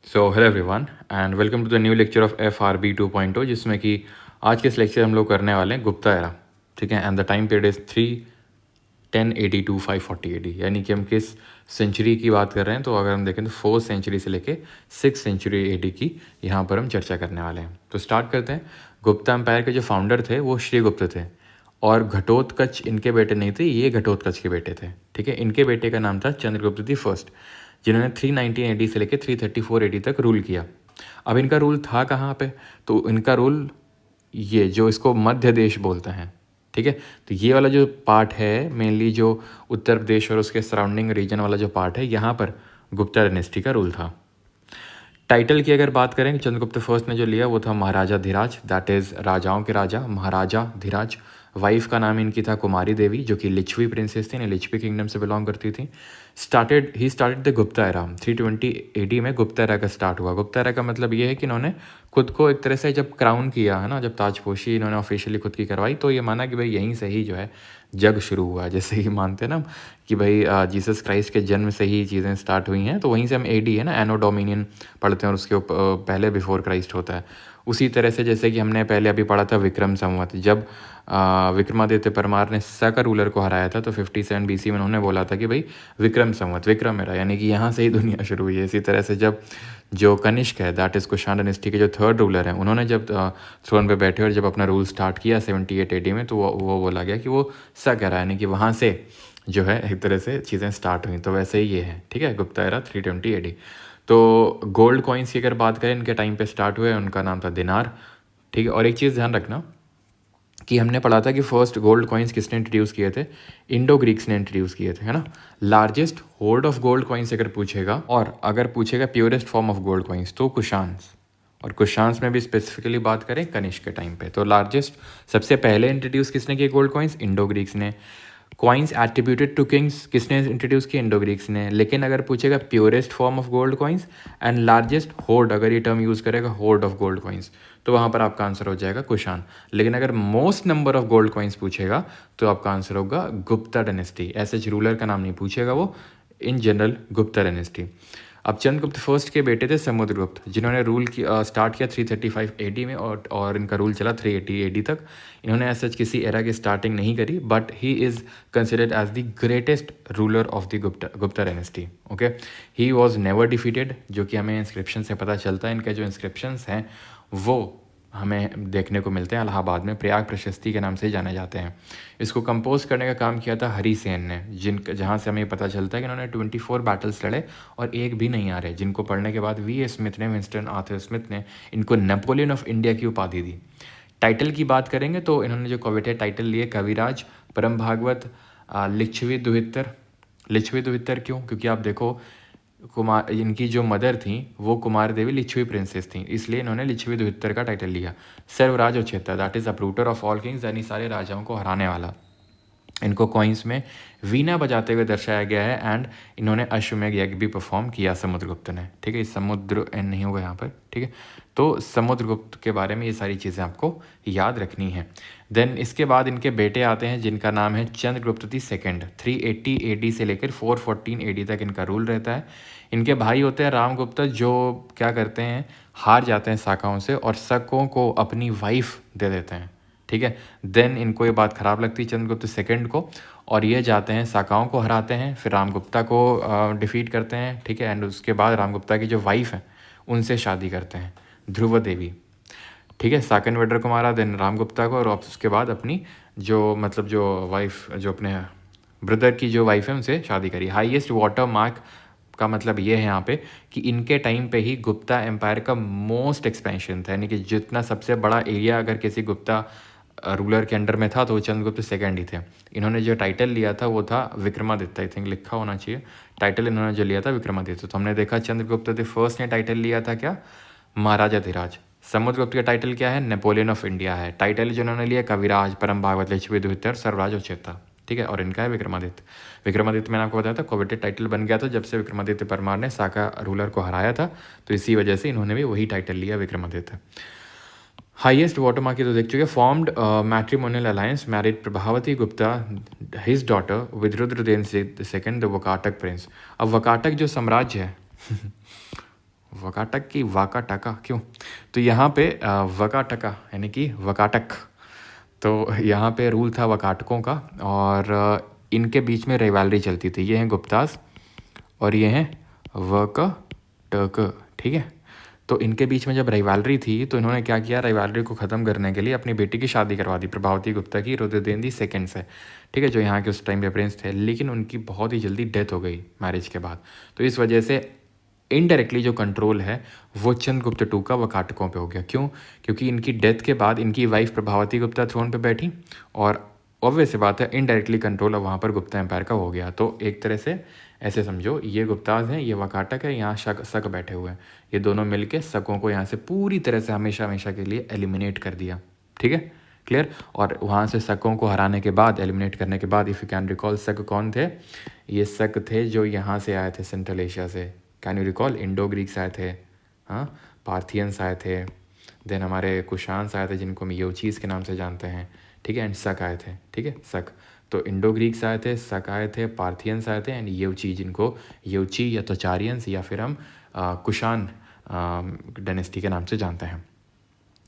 So hello everyone and welcome to the new lecture of F R B 2.0 जिसमें कि आज के इस लेक्चर हम लोग करने वाले हैं गुप्ता एरा। ठीक है, and the time period is 310 AD to 540 AD, यानी कि हम किस सेंचुरी की बात कर रहे हैं। तो अगर हम देखें तो 4th सेंचुरी से लेके 6th सेंचुरी AD की यहाँ पर हम चर्चा करने वाले हैं। तो स्टार्ट करते हैं। गुप्ता एम्पायर के जो फाउंडर थे वो श्रीगुप्त थे, और घटोत्कच इनके बेटे नहीं थे, ये घटोत्कच के बेटे थे। ठीक है, इनके बेटे का नाम था चंद्रगुप्त दी फर्स्ट, जिन्होंने 319 AD से लेकर 334 AD तक रूल किया। अब इनका रूल था कहाँ पे? तो इनका रूल ये जो इसको मध्य देश बोलते हैं। ठीक है, तो ये वाला जो पार्ट है मेनली जो उत्तर प्रदेश और उसके सराउंडिंग रीजन वाला जो पार्ट है, यहाँ पर गुप्ता डायनेस्टी का रूल था। टाइटल की अगर बात करें, चंद्रगुप्त फर्स्ट ने जो लिया वो था महाराजा धीराज, दैट इज़ राजाओं के राजा महाराजा धीराज। वाइफ का नाम इनकी था कुमारी देवी, जो कि लिच्छवी प्रिंसेस थी, लिच्छवी किंगडम से बिलोंग करती थी। He started the Gupta era 320 AD में। गुप्ता एरा का स्टार्ट हुआ। गुप्ता एरा का मतलब ये है कि इन्होंने खुद को एक तरह से जब क्राउन किया है ना, जब ताजपोशी इन्होंने ऑफिशियली खुद की करवाई, तो ये माना कि भाई यहीं से ही जो है जग शुरू हुआ। जैसे ही मानते हैं ना कि भाई जीसस क्राइस्ट के जन्म से ही चीज़ें स्टार्ट हुई हैं, तो वहीं से हम AD है ना, एनो डोमिनियन पढ़ते हैं, और उसके पहले बिफोर क्राइस्ट होता है। उसी तरह से जैसे कि हमने पहले अभी पढ़ा था विक्रम संवत, जब विक्रमादित्य परमार ने सा का रूलर को हराया था, तो 57 BC में उन्होंने बोला था कि भाई विक्रम संवत, विक्रम मेरा, यानी कि यहाँ से ही दुनिया शुरू हुई है। इसी तरह से जब जो कनिष्क है, दैट इज़ कुषाण डायनेस्टी के जो थर्ड रूलर हैं, उन्होंने जब थ्रोन पे बैठे और जब अपना रूल स्टार्ट किया 78 AD में, तो वो बोला गया कि वो सा कह रहा है, यानी कि वहाँ से जो है एक तरह से चीज़ें स्टार्ट हुई। तो वैसे ही ये है। ठीक है, गुप्ता एरा 320 AD। तो गोल्ड कॉइन्स की अगर बात करें, इनके टाइम पे स्टार्ट हुए, उनका नाम था दिनार। ठीक है, और एक चीज़ ध्यान रखना कि हमने पढ़ा था कि फर्स्ट गोल्ड कॉइन्स किसने इंट्रोड्यूस किए थे? इंडो ग्रीक्स ने इंट्रोड्यूस किए थे, है ना। Largest hold of gold coins अगर पूछेगा, और अगर पूछेगा purest form of gold coins, तो कुशान्स। और कुशान्स में भी स्पेसिफिकली बात करें कनिष्क के टाइम पे, तो लार्जेस्ट सबसे पहले इंट्रोड्यूस किसने किए गोल्ड कॉइन्स? इंडो ग्रीक्स ने। कॉइन्स एट्रीब्यूटेड टू किंग्स किसने इंट्रोड्यूस किए? इंडो ग्रीक्स ने। लेकिन अगर पूछेगा purest form of gold coins and largest horde, अगर ये टर्म यूज़ करेगा होर्ड ऑफ गोल्ड कॉइन्स, तो वहाँ पर आपका आंसर हो जाएगा कुशान। लेकिन अगर most number of gold coins पूछेगा, तो आपका आंसर होगा गुप्ता डायनेस्टी। ऐसे रूलर का नाम नहीं पूछेगा वो, इन जनरल गुप्ता डायनेस्टी। अब चंद्रगुप्त फर्स्ट के बेटे थे समुद्रगुप्त, जिन्होंने रूल स्टार्ट किया 335 AD में, और इनका रूल चला 380 AD तक। इन्होंने ऐसा किसी एरा की स्टार्टिंग नहीं करी, but he is considered as the greatest ruler of the Gupta dynasty. Okay, he was never defeated, जो कि हमें इंस्क्रिप्शन से पता चलता है। इनके जो इंस्क्रिप्शंस हैं वो हमें देखने को मिलते हैं इलाहाबाद में, प्रयाग प्रशस्ति के नाम से जाने जाते हैं। इसको कंपोज करने का काम किया था हरिसेन ने, जहाँ से हमें पता चलता है कि इन्होंने 24 बैटल्स लड़े और एक भी नहीं आ रहे, जिनको पढ़ने के बाद विंस्टन आर्थर स्मिथ ने इनको नेपोलियन ऑफ इंडिया की उपाधि दी। टाइटल की बात करेंगे तो इन्होंने जो कॉवेटेड टाइटल लिए, कविराज, परम भागवत, लिच्छवी दुहितर। लिच्छवी दुहितर क्यों? क्योंकि आप देखो कुमार, इनकी जो मदर थी वो कुमार देवी लिच्छवी प्रिंसेस थी, इसलिए इन्होंने लिच्छवी दुहितर का टाइटल लिया। सर्वराज उच्छेत्ता, that is uprooter of all kings, यानी सारे राजाओं को हराने वाला। इनको कॉइन्स में वीणा बजाते हुए दर्शाया गया है, एंड इन्होंने अश्वमेघ यज्ञ भी परफॉर्म किया समुद्रगुप्त ने। ठीक है, समुद्र एन नहीं होगा यहाँ पर। ठीक है, तो समुद्रगुप्त के बारे में ये सारी चीज़ें आपको याद रखनी है। देन इसके बाद इनके बेटे आते हैं, जिनका नाम है चंद्रगुप्त दी सेकेंड। 380 AD से लेकर 414 AD तक इनका रूल रहता है। इनके भाई होते हैं रामगुप्त, जो क्या करते हैं, हार जाते हैं साकाओं से और सकों को अपनी वाइफ दे देते हैं। ठीक है, देन इनको ये बात ख़राब लगती है चंद्रगुप्त सेकंड को, और ये जाते हैं साकाओं को हराते हैं, फिर रामगुप्ता को डिफीट करते हैं। ठीक है, एंड उसके बाद रामगुप्ता की जो वाइफ है उनसे शादी करते हैं, ध्रुव देवी। ठीक है, साकन वेडर को मारा, देन रामगुप्ता को, और उसके बाद अपनी जो वाइफ, जो अपने ब्रदर की जो वाइफ है उनसे शादी करी। हाईएस्ट वाटर मार्क का मतलब ये है यहाँ पे कि इनके टाइम पे ही गुप्ता एम्पायर का मोस्ट एक्सपेंशन था, यानी कि जितना सबसे बड़ा एरिया अगर किसी गुप्ता रूलर के अंडर में था, तो वो चंद्रगुप्त सेकंड ही थे। इन्होंने जो टाइटल लिया था वो था विक्रमादित्य, आई थिंक लिखा होना चाहिए। टाइटल इन्होंने जो लिया था विक्रमादित्य। तो हमने देखा चंद्रगुप्त द फर्स्ट ने टाइटल लिया था क्या? महाराजा धीराज। समुद्रगुप्त का टाइटल क्या है? नेपोलियन ऑफ इंडिया है। टाइटल जो उन्होंने लिया कविराज, परम भागवत, लिच्छवी दुहितर, सर्वराज उच्छेत्ता। ठीक है, और इनका है विक्रमादित्य। विक्रमादित्य मैंने आपको बताया था कोवेटेड टाइटल बन गया था जब से विक्रमादित्य परमार ने साका रूलर को हराया था, तो इसी वजह से इन्होंने भी वही टाइटल लिया विक्रमादित्य। हाईएस्ट वाटर मार्क तो देख चुके। Formed matrimonial alliance, married Prabhavati Gupta his daughter with Rudrasena second the Vakataka prince. अब वकाटक जो साम्राज्य है वकाटक की वाकाटका क्यों? तो यहाँ पे वकाटका यानी कि वकाटक, तो यहाँ पे रूल था वकाटकों का, और इनके बीच में रिवालरी चलती थी। ये हैं गुप्तास और ये हैं वकाटक, ठीक है। तो इनके बीच में जब राइवालरी थी तो इन्होंने क्या किया, राइवालरी को ख़त्म करने के लिए अपनी बेटी की शादी करवा दी प्रभावती गुप्ता की रुद्रदेव दी सेकंड से, ठीक है, जो यहाँ के उस टाइम पे प्रिंस थे। लेकिन उनकी बहुत ही जल्दी डेथ हो गई मैरिज के बाद, तो इस वजह से इनडायरेक्टली जो कंट्रोल है वो चंद्रगुप्त टू का वकाटकों पे हो गया। क्यों? क्योंकि इनकी डेथ के बाद इनकी वाइफ प्रभावती गुप्ता थ्रोन पे बैठी, और ऑब्वियस सी बात है इनडायरेक्टली कंट्रोल अब वहाँ पर गुप्ता एम्पायर का हो गया। तो एक तरह से ऐसे समझो, ये गुप्ताज हैं, ये वकाटक है, यहाँ शक बैठे हुए हैं, ये दोनों मिलके शकों को यहाँ से पूरी तरह से हमेशा हमेशा के लिए एलिमिनेट कर दिया, ठीक है, क्लियर। और वहाँ से शकों को हराने के बाद, एलिमिनेट करने के बाद, इफ़ यू कैन रिकॉल, शक कौन थे? ये शक थे जो यहाँ से आए थे सेंट्रल एशिया से, can you recall? Indo Greeks आए थे, हाँ, पार्थियंस आए थे, देन हमारे कुशान्स आए थे जिनको हम योचीज़ के नाम से जानते हैं, ठीक है, एंड शक आए थे, ठीक है, शक। तो इंडो ग्रीक्स आए थे, शक आए थे, पार्थियंस आए थे, एंड येवची, जिनको येवची या तोचारियंस या फिर हम कुशान डायनेस्टी के नाम से जानते हैं।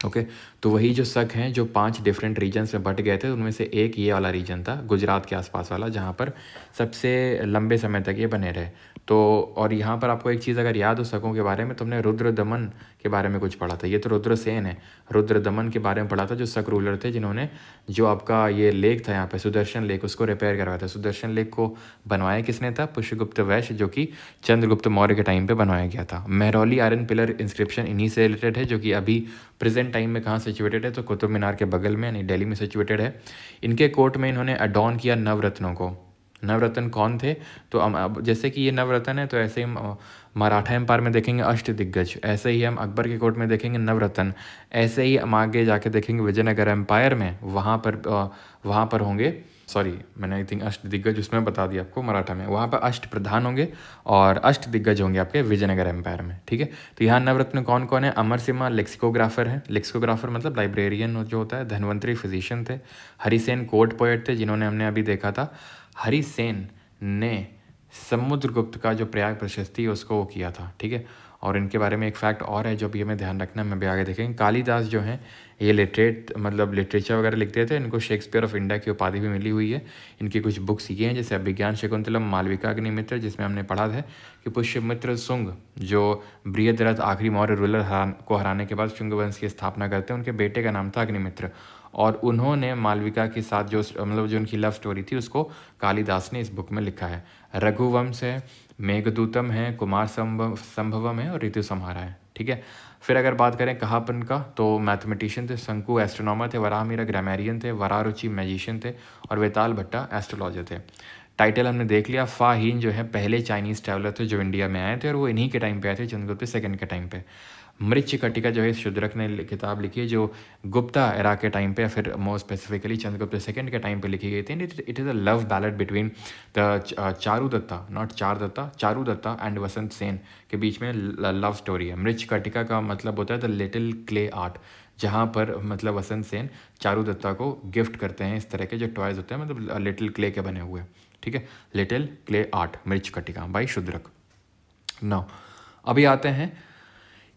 ओके तो वही जो शक हैं जो 5 डिफरेंट रीजन्स में बट गए थे, उनमें से एक ये वाला रीजन था, गुजरात के आसपास वाला, जहाँ पर सबसे लंबे समय तक ये बने रहे। तो और यहाँ पर आपको एक चीज़ अगर याद हो शकों के बारे में, तुमने रुद्र दमन के बारे में कुछ पढ़ा था, ये तो रुद्रसेन है, रुद्र दमन के बारे में पढ़ा था, जो शक रूलर थे जिन्होंने जो आपका ये लेक था यहाँ पे सुदर्शन लेक, उसको रिपेयर करवाया था। सुदर्शन लेक को बनवाया किसने था? पुष्यगुप्त वैश्य, जो कि चंद्रगुप्त मौर्य के टाइम पे बनवाया गया था। मेहरौली आयरन पिलर इंस्क्रिप्शन इन्हीं से रिलेटेड है, जो कि अभी प्रेजेंट टाइम में कहाँ सिचुएटेड है? तो कुतुब मीनार के बगल में यानी दिल्ली में सिचुएटेड है। इनके कोर्ट में इन्होंने अडॉन किया नवरत्नों को। नवरत्न कौन थे? तो अब जैसे कि ये नवरत्न है, तो ऐसे ही मराठा एम्पायर में देखेंगे अष्टदिग्गज, ऐसे ही हम अकबर के कोर्ट में देखेंगे नवरत्न, ऐसे ही हम आगे जाके देखेंगे विजयनगर एम्पायर में, वहाँ पर होंगे, सॉरी मैंने आई थिंक अष्टदिग्गज उसमें बता दिया आपको, मराठा में वहाँ पर अष्ट प्रधान होंगे और अष्टदिग्गज होंगे आपके विजयनगर एम्पायर में, ठीक है। तो यहाँ नवरत्न कौन कौन है? अमर सिम्हा लेक्सिकोग्राफर है, लेक्सिकोग्राफर मतलब लाइब्रेरियन जो होता है। धनवंतरी फिजिशियन थे। हरिसेन कोर्ट पोएट थे, जिन्होंने हमने अभी देखा था, हरिसेन ने समुद्रगुप्त का जो प्रयाग प्रशस्ति है उसको वो किया था, ठीक है। और इनके बारे में एक फैक्ट और है जो भी हमें ध्यान रखना है, मैं भी आगे देखेंगे। कालिदास जो हैं ये लिटरेट मतलब लिटरेचर वगैरह लिखते थे, इनको शेक्सपियर ऑफ इंडिया की उपाधि भी मिली हुई है। इनकी कुछ बुक्स ये हैं जैसे अभिज्ञान शकुंतलम, मालविका अग्निमित्र, जिसमें हमने पढ़ा था कि पुष्यमित्र शुंग जो बृहद्रथ आखिरी मौर्य रूलर को हराने के बाद शुंग वंश की स्थापना करते हैं, उनके बेटे का नाम था अग्निमित्र, और उन्होंने मालविका के साथ जो मतलब जो उनकी लव स्टोरी थी उसको कालिदास ने इस बुक में लिखा है। रघुवंश है, मेघदूतम है, कुमार संभवम है और ऋतु संहारा है, ठीक है। फिर अगर बात करें कहापन का, तो मैथमेटिशियन थे, शंकु एस्ट्रोनॉमर थे, वराहमिहिर ग्रामेरियन थे, वरारुचि मैजिशियन थे, और वेताल भट्टा एस्ट्रोलॉजर थे। टाइटल हमने देख लिया। फाहीन जो है पहले चाइनीज़ ट्रैवलर थे जो इंडिया में आए थे, और वो इन्हीं के टाइम पे आए थे, चंद्रगुप्त सेकंड के टाइम पे। मृच्छकटिका जो है शूद्रक ने किताब लिखी है, जो गुप्ता एरा के टाइम पे, या फिर मोर स्पेसिफिकली चंद्रगुप्त सेकंड के टाइम पे लिखी गई थी। It is a love ballad between the Charudatta, not Chardatta, Charudatta and Vasant Sen के बीच में लव स्टोरी है। मृच्छकटिका का मतलब होता है द लिटिल क्ले आर्ट, जहाँ पर मतलब वसंत सेन चारुदत्ता को गिफ्ट करते हैं इस तरह के जो टॉयज़ होते हैं, मतलब लिटिल क्ले के बने हुए, ठीक है। Little clay art Mricchakatika by Shudraka. Now अभी आते हैं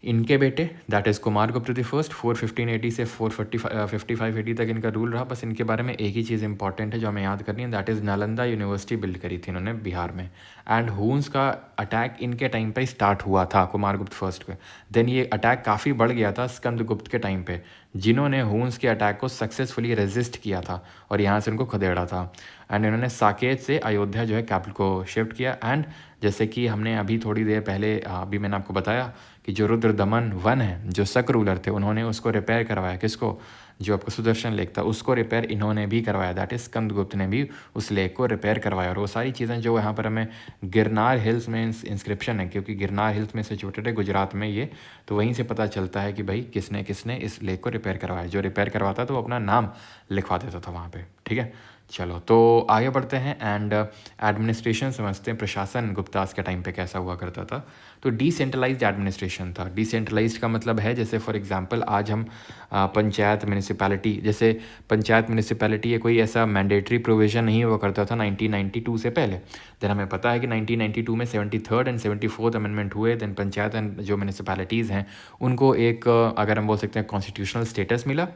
इनके बेटे, that is Kumaragupta the first. 415 से 455 AD तक इनका रूल रहा। बस इनके बारे में एक ही चीज़ इंपॉर्टेंट है जो हमें याद करनी है, that is Nalanda university build करी थी इन्होंने बिहार में, एंड हून्स का अटैक इनके टाइम पे स्टार्ट हुआ था कुमारगुप्त फर्स्ट पे। देन ये अटैक काफ़ी बढ़ गया था स्कंदगुप्त के टाइम पे, जिन्होंने हून्स के अटैक को सक्सेसफुली रेजिस्ट किया था और यहाँ से उनको खदेड़ा था। एंड इन्होंने साकेत से अयोध्या जो है कैपिटल को शिफ्ट किया। एंड जैसे कि हमने अभी थोड़ी देर पहले अभी मैंने आपको बताया कि जो रुद्र दमन वन है, जो शक रूलर थे, उन्होंने उसको रिपेयर करवाया। किसको? जो आपका सुदर्शन लेक था उसको रिपेयर इन्होंने भी करवाया, दैट इज स्कंदगुप्त ने भी उस लेक को रिपेयर करवाया। और वो सारी चीज़ें जो यहाँ पर हमें गिरनार हिल्स में इंस्क्रिप्शन है, क्योंकि गिरनार हिल्स में सिचुएटेड है गुजरात में ये, तो वहीं से पता चलता है कि भाई किसने किसने इस लेक को रिपेयर करवाया। जो रिपेयर करवाता तो वो अपना नाम लिखवा देता था वहाँ पर, ठीक है। चलो तो आगे बढ़ते हैं एंड एडमिनिस्ट्रेशन समझते हैं, प्रशासन गुप्तास के टाइम पे कैसा हुआ करता था। तो डिसेंट्रलाइज्ड एडमिनिस्ट्रेशन था। डिसेंट्रलाइज्ड का मतलब है जैसे फॉर एग्जांपल आज हम पंचायत म्यूनिसिपैलिटी, जैसे पंचायत म्यूनिसिपैलिटी ये कोई ऐसा मैंडेटरी प्रोविज़न नहीं हुआ करता था 1992 से पहले। देन हमें पता है कि 1992 में 73rd एंड 74th अमेंडमेंट हुए। देन पंचायत एंड जो म्यूनिसिपैलिटीज़ हैं उनको एक अगर हम बोल सकते हैं कॉन्स्टिट्यूशनल स्टेटस मिला,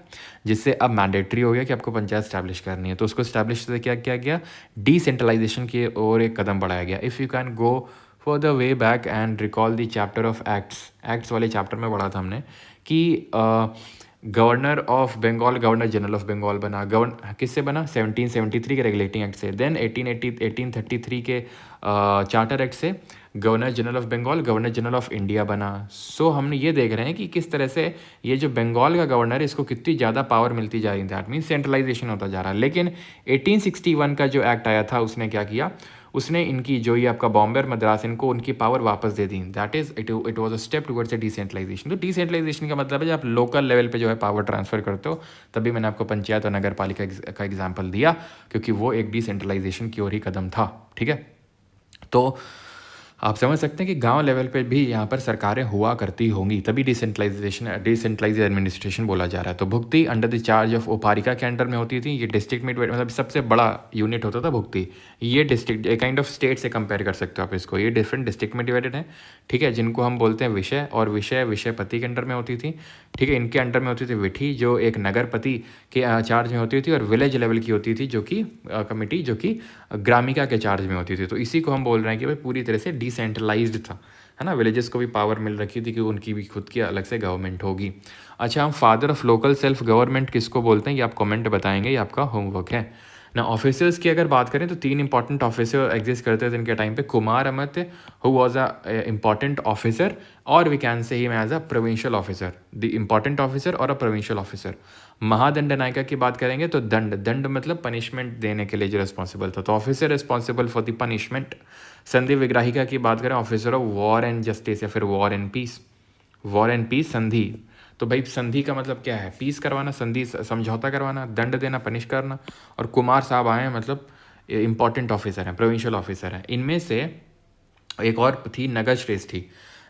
जिससे अब मैंडेटरी हो गया कि आपको पंचायत स्टैब्लिश करनी है। तो उसको स्टैब्लिश से क्या किया गया, डिसेंट्रलाइजेशन की ओर एक कदम बढ़ाया गया। If you can go for the way back and recall the chapter of acts वाले चैप्टर में पढ़ा था हमने कि governor of Bengal governor general of Bengal बना। किससे बना, 1773 के रेगुलेटिंग एक्ट से। देन 1833 के चार्टर एक्ट से governor general of Bengal governor general of India बना। सो हमने ये देख रहे हैं कि किस तरह से ये जो बंगाल का गवर्नर है इसको कितनी ज़्यादा पावर मिलती जा रही है, दैट मीन्स सेंट्रलाइजेशन होता जा रहा है। लेकिन 1861 का जो एक्ट आया था उसने क्या किया, उसने इनकी जो ये आपका बॉम्बे और मद्रास इनको उनकी पावर वापस दे दी। That is it was a step towards a decentralisation. तो डिसेंट्रलाइजेशन का मतलब है जब आप लोकल लेवल पे जो है पावर ट्रांसफर करते हो, तभी मैंने आपको पंचायत और नगर पालिका का एग्जाम्पल दिया, क्योंकि वो एक डिसेंट्रलाइजेशन की ओर ही कदम था। ठीक है, तो आप समझ सकते हैं कि गांव लेवल पे भी यहाँ पर सरकारें हुआ करती होंगी, तभी डिसेंट्रलाइज एडमिनिस्ट्रेशन बोला जा रहा है। तो भुक्ति अंडर द चार्ज ऑफ उपारिका के अंडर में होती थी। ये डिस्ट्रिक्ट में मतलब सबसे बड़ा यूनिट होता था भुक्ति। ये डिस्ट्रिक्ट एक काइंड ऑफ स्टेट से कंपेयर कर सकते हो आप इसको। ये डिफरेंट डिस्ट्रिक्ट में डिवाइडेड है, ठीक है, जिनको हम बोलते हैं विषय, और विषयपति के अंडर में होती थी। ठीक है, इनके अंडर में होती थी विठी जो एक नगरपति के चार्ज में होती थी, और विलेज लेवल की होती थी जो कि कमेटी जो कि ग्रामिका के चार्ज में होती थी। तो इसी को हम बोल रहे हैं कि भाई पूरी तरह से डिसेंट्रलाइज्ड था, है ना। विलेजेस को भी पावर मिल रखी थी कि उनकी भी खुद की अलग से गवर्नमेंट होगी। अच्छा, हम father of local self government किसको बोलते हैं, ये आप कमेंट बताएंगे, ये आपका होमवर्क है ना। ऑफिसर्स की अगर बात करें तो 3 इंपॉर्टेंट ऑफिसर एग्जिस्ट करते थे इनके टाइम पे। कुमार अमृत who was a important officer, और we can say him as a provincial officer, the important officer और अ प्रोविंशियल ऑफिसर। महादंड नायिका की बात करेंगे तो दंड मतलब पनिशमेंट देने के लिए जो रिस्पॉन्सिबल था, तो officer responsible for the punishment. संधि विग्राहिका की बात करें, officer of war and justice या फिर वॉर एंड पीस संधि। तो भाई संधि का मतलब क्या है, पीस करवाना, संधि समझौता करवाना, दंड देना, पनिश करना। और कुमार साहब आए हैं मतलब इंपॉर्टेंट ऑफिसर हैं, प्रोविंशियल ऑफिसर हैं। इनमें से एक और थी नगर श्रेष्ठी।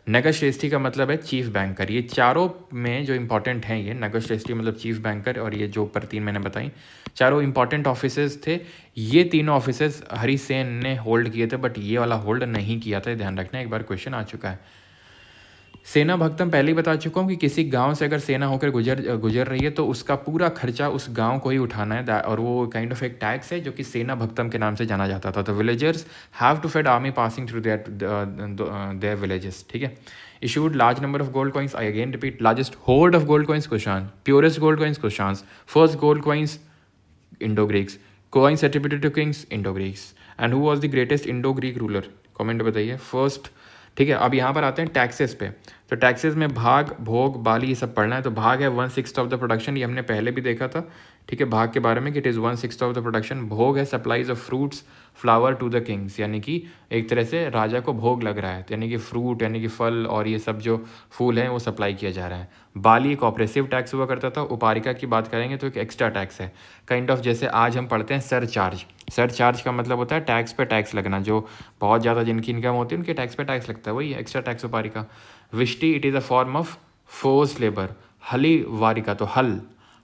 नगर श्रेष्ठी का मतलब है चीफ बैंकर। ये चारों में जो इंपॉर्टेंट हैं, ये नगर श्रेष्ठी मतलब चीफ बैंकर, और ये जो ऊपर 3 मैंने बताई चारों इंपॉर्टेंट ऑफिसर्स थे। ये तीनों ऑफिसर्स हरिसेन ने होल्ड किए थे, बट ये वाला होल्ड नहीं किया था, ध्यान रखना, एक बार क्वेश्चन आ चुका है। सेना भक्त हम पहले ही बता चुका हूँ कि किसी गांव से अगर सेना होकर गुजर रही है तो उसका पूरा खर्चा उस गांव को ही उठाना है, और वो काइंड ऑफ एक टैक्स है जो कि सेना भक्तम के नाम से जाना जाता था। तो villagers have to fed army passing through their villages. ठीक है, issued large number of gold coins, I again repeat, largest hoard of gold coins Kushan, purest gold coins Kushan, first gold coins Indo-Greeks, coins attributed to kings Indo-Greeks. And who was the greatest Indo-Greek ruler, comment बताइए first. ठीक है, अब यहाँ पर आते हैं taxes पे। तो टैक्सेस में भाग, भोग, बाली, ये सब पढ़ना है। तो भाग है 1/6 ऑफ द प्रोडक्शन, ये हमने पहले भी देखा था। ठीक है, भाग के बारे में कि it is 1/6 of the production. Bhog है supplies of fruits flower to the kings, यानी कि एक तरह से राजा को भोग लग रहा है, यानी कि फ्रूट यानी कि फल और ये सब जो फूल हैं वो सप्लाई किया जा रहा है। बाली एक ऑपरेसिव टैक्स हुआ करता था। उपारिका की बात करेंगे तो एक एक्स्ट्रा टैक्स है, काइंड ऑफ जैसे आज हम पढ़ते हैं सरचार्ज। सरचार्ज का मतलब होता है टैक्स पे टैक्स लगना, जो बहुत ज़्यादा जिनकी इनकम होती है उनके टैक्स पे टैक्स लगता है, वही एक्स्ट्रा टैक्स उपारिका। विष्टि it is a form of force labour. हली वारिका, तो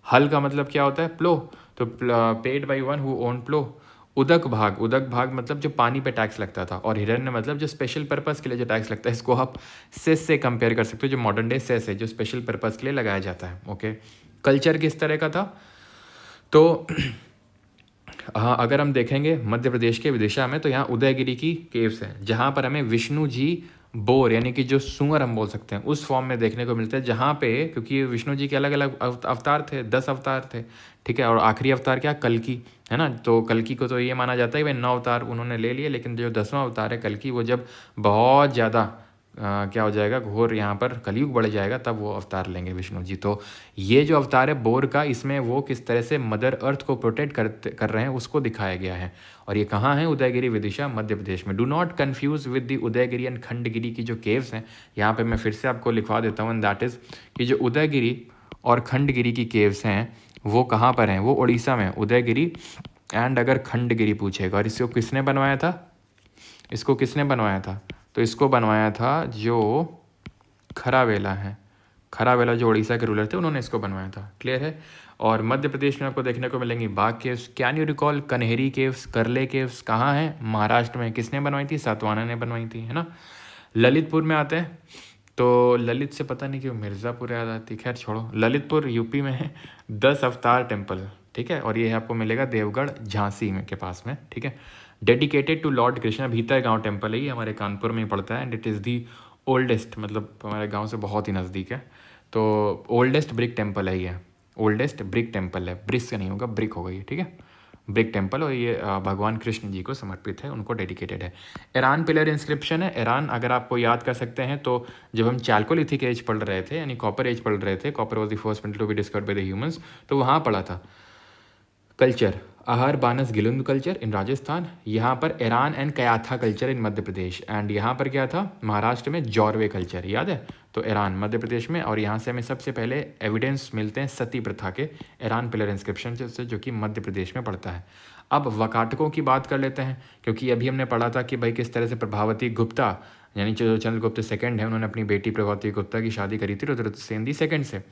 हल का मतलब क्या होता है, प्लो, तो paid by one who own plough. उदक भाग मतलब जो पानी पे टैक्स लगता था, और हिरण्य मतलब जो स्पेशल पर्पस के लिए जो टैक्स लगता है। इसको आप सेस से कंपेयर कर सकते हो, जो मॉडर्न डे सेस है जो स्पेशल पर्पस के लिए लगाया जाता है। ओके, कल्चर किस तरह का था, तो हाँ अगर हम देखेंगे मध्य प्रदेश के विदिशा में, तो यहाँ उदयगिरी की केव्स हैं, जहाँ पर हमें विष्णु जी बोर यानी कि जो सुअर हम बोल सकते हैं उस फॉर्म में देखने को मिलते हैं, जहाँ पे क्योंकि विष्णु जी के अलग अलग अवतार थे, 10 अवतार थे। ठीक है, और आखिरी अवतार क्या, कल्कि, है ना। तो कल्कि को तो ये माना जाता है कि भाई 9 अवतार उन्होंने ले लिए, लेकिन जो 10वां अवतार है कल्कि, वो जब बहुत ज़्यादा क्या हो जाएगा, घोर यहाँ पर कलयुग बढ़ जाएगा, तब वो अवतार लेंगे विष्णु जी। तो ये जो अवतार है बोर का, इसमें वो किस तरह से मदर अर्थ को प्रोटेक्ट कर रहे हैं उसको दिखाया गया है। और ये कहाँ है, उदयगिरी विदिशा मध्य प्रदेश में। Do not confuse with the Udayagiri and Khandagiri की जो केव्स हैं, यहाँ पे मैं फिर से आपको लिखवा देता हूँ, एंड दैट इज़ कि जो उदयगिरी और खंडगिरी की केव्स हैं वो कहाँ पर हैं, वो उड़ीसा में उदयगिरी एंड अगर खंडगिरी पूछेगा। और इसको किसने बनवाया था, तो इसको बनवाया था जो खरावेला है, खरावेला जो उड़ीसा के रूलर थे, उन्होंने इसको बनवाया था। क्लियर है। और मध्य प्रदेश में आपको देखने को मिलेंगी बाघ caves. Can you recall Kanheri caves, करले केव्स कहाँ हैं? महाराष्ट्र में। किसने बनवाई थी? सातवाहना ने बनवाई थी, है ना। ललितपुर में आते हैं, तो ललित से पता नहीं क्यों मिर्ज़ापुर याद आती, खैर छोड़ो। ललितपुर यूपी में है 10 अवतार टेम्पल, ठीक है। और ये आपको मिलेगा देवगढ़ झांसी में के पास में, ठीक है। डेडिकेटेड टू लॉर्ड कृष्णा, भीतर गांव टेम्पल है ये, हमारे कानपुर में ही पड़ता है। And it is the oldest, मतलब हमारे गांव से बहुत ही नज़दीक है। तो ओल्डेस्ट ब्रिक टेम्पल है ये, ओल्डेस्ट ब्रिक टेम्पल है, ब्रिक से नहीं होगा, ब्रिक होगा ये, ठीक है। ब्रिक टेम्पल, और ये भगवान कृष्ण जी को समर्पित है, उनको डेडिकेटेड है। ईरान पिलर इंस्क्रिप्शन है। ईरान अगर आपको याद कर सकते हैं तो जब हम चाल्कोलिथिक एज पढ़ रहे थे, यानी कॉपर एज पढ़ रहे थे, copper was the first metal to be discovered by the humans, तो वहाँ पढ़ा था culture Ahar Banas Gilund culture in Rajasthan, यहाँ पर Eran and Kayatha culture in Madhya Pradesh, and यहाँ पर क्या था महाराष्ट्र में जॉर्वे कल्चर, याद है। तो ईरान मध्य प्रदेश में, और यहाँ से हमें सबसे पहले एविडेंस मिलते हैं सती प्रथा के ईरान पिलर इंस्क्रिप्शन से, जो कि मध्य प्रदेश में पड़ता है। अब वकाटकों की बात कर लेते हैं, क्योंकि अभी हमने पढ़ा था कि भाई किस तरह से प्रभावती गुप्ता, यानी जो चंद्रगुप्त सेकंड है, उन्होंने अपनी बेटी प्रभावती गुप्ता की शादी करी थी रुद्रसेन दी सेकंड से,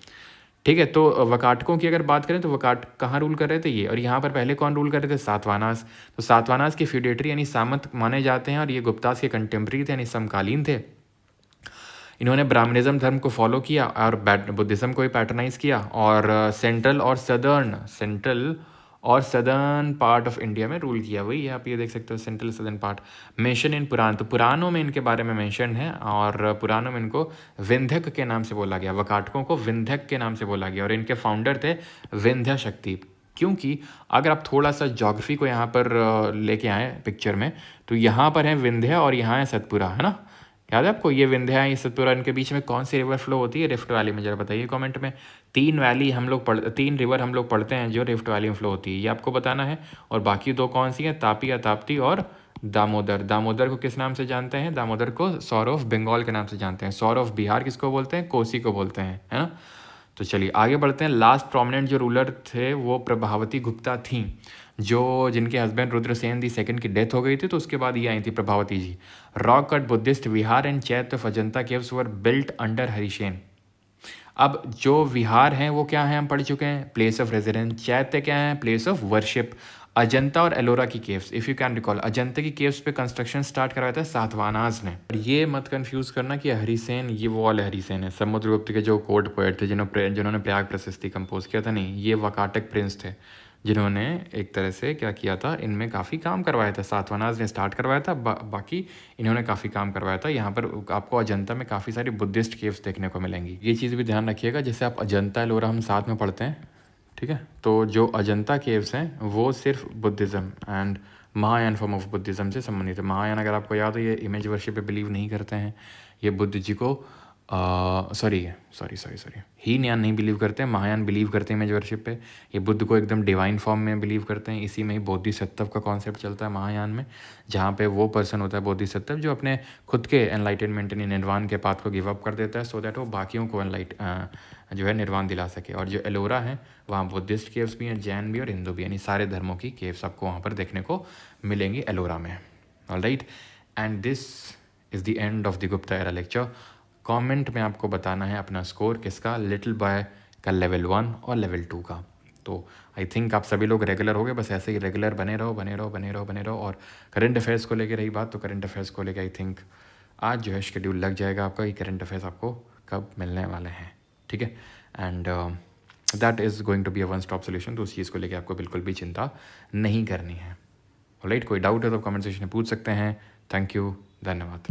ठीक है। तो वकाटकों की अगर बात करें तो वकाट कहाँ रूल कर रहे थे? ये। और यहाँ पर पहले कौन रूल कर रहे थे? सातवाहनास। तो सातवाहनास की फ्यूडेटरी यानी सामंत माने जाते हैं, और ये गुप्तास के कंटेम्प्रेरी थे, यानी समकालीन थे। इन्होंने ब्राह्मणिज्म धर्म को फॉलो किया और बुद्धिज़्म को ही पैटर्नाइज किया, और सेंट्रल और सदर्न पार्ट ऑफ इंडिया में रूल किया। वही आप ये देख सकते हो, central southern part mention in Purana. तो पुराणों में इनके बारे में मेंशन है, और पुराणों में इनको विंध्यक के नाम से बोला गया, वकाटकों को विंध्यक के नाम से बोला गया, और इनके फाउंडर थे विंध्य शक्ति। क्योंकि अगर आप थोड़ा सा ज्योग्राफी को यहाँ पर लेके आए पिक्चर में, तो यहाँ पर है विंध्य और यहाँ है सतपुरा, है ना। याद है आपको? ये विंध्या है, ये सतपुरा, इनके बीच में कौन सी रिवर फ्लो होती है? रिफ्ट वैली में। जरा बताइए कमेंट में। 3 रिवर हम लोग पढ़ते हैं जो रिफ्ट वैली में फ्लो होती है, ये आपको बताना है। और बाकी 2 कौन सी हैं? तापी या ताप्ती और दामोदर। दामोदर को किस नाम से जानते हैं? दामोदर को सौर ऑफ बंगाल के नाम से जानते हैं। सौर ऑफ बिहार किसको बोलते हैं? कोसी को बोलते हैं, है ना। तो चलिए आगे बढ़ते हैं। लास्ट प्रोमिनेंट जो रूलर थे वो प्रभावती गुप्ता थी, जो जिनके हस्बैंड रुद्रसेन दी सेकंड की डेथ हो गई थी, तो उसके बाद ये आई थी Prabhavati ji. Rock cut Buddhist vihar and chaitya of Ajanta caves were built under Harisen. अब जो विहार हैं वो क्या हैं? हम पढ़ चुके हैं, प्लेस ऑफ रेजिडेंस। चैत्य क्या है? Place of worship. अजंता और एलोरा की caves, if you can recall, Ajanta की केव्स पे कंस्ट्रक्शन स्टार्ट करवाया था सातवाहनास ने। ये मत कंफ्यूज करना कि हरिसेन ये वो वाले हरिसेन है, समुद्रगुप्त के जो कोर्ट पोएट थे, जिन्होंने प्रयाग प्रशस्ति कंपोज किया था, नहीं, ये वकाटक प्रिंस थे, जिन्होंने एक तरह से क्या किया था, इनमें काफ़ी काम करवाया था। सातवाहनास ने स्टार्ट करवाया था, बाकी इन्होंने काफ़ी काम करवाया था। यहाँ पर आपको अजंता में काफ़ी सारी बुद्धिस्ट केव्स देखने को मिलेंगी। ये चीज़ भी ध्यान रखिएगा, जैसे आप अजंता एलोरा हम साथ में पढ़ते हैं, ठीक है। तो जो अजंता केव्स हैं वो सिर्फ Buddhism and Mahayana form of Buddhism से संबंधित है। महायान अगर आपको याद हो, ये इमेज वर्शिप पे बिलीव नहीं करते हैं, ये बुद्ध जी को सॉरी हीनयान नहीं बिलीव करते हैं, महायान बिलीव करते हैं इमेज वर्शिप पे। ये बुद्ध को एकदम डिवाइन फॉर्म में बिलीव करते हैं। इसी में ही बोधिसत्व का कॉन्सेप्ट चलता है महायान में, जहाँ पे वो पर्सन होता है बोधिसत्व जो अपने खुद के एनलाइटनमेंट यानी निर्वाण के पाथ को गिव अप कर देता है, सो दैट वो बाकियों को जो है निर्वाण दिला सके। और जो एलोरा है वहाँ बुद्धिस्ट केव्स भी हैं, जैन भी और हिंदू भी, यानी सारे धर्मों की केव्स आपको वहाँ पर देखने को मिलेंगी एलोरा में। Alright, and this is the end of the Gupta era lecture. Comment में आपको बताना है अपना स्कोर किसका, लिटिल बॉय का लेवल 1 और लेवल 2 का। तो आई थिंक आप सभी लोग रेगुलर हो गए, बस ऐसे ही रेगुलर बने रहो। और करंट अफेयर्स को लेकर रही बात, तो करंट अफेयर्स को लेकर आई थिंक आज जो है शेड्यूल लग जाएगा आपका कि करंट अफेयर्स आपको कब मिलने वाले हैं, ठीक है। And that is going to be a one stop solution, तो उस चीज़ को लेकर आपको बिल्कुल भी चिंता नहीं करनी है। ऑलराइट, कोई डाउट है तो कमेंट सेक्शन में पूछ सकते हैं। थैंक यू, धन्यवाद।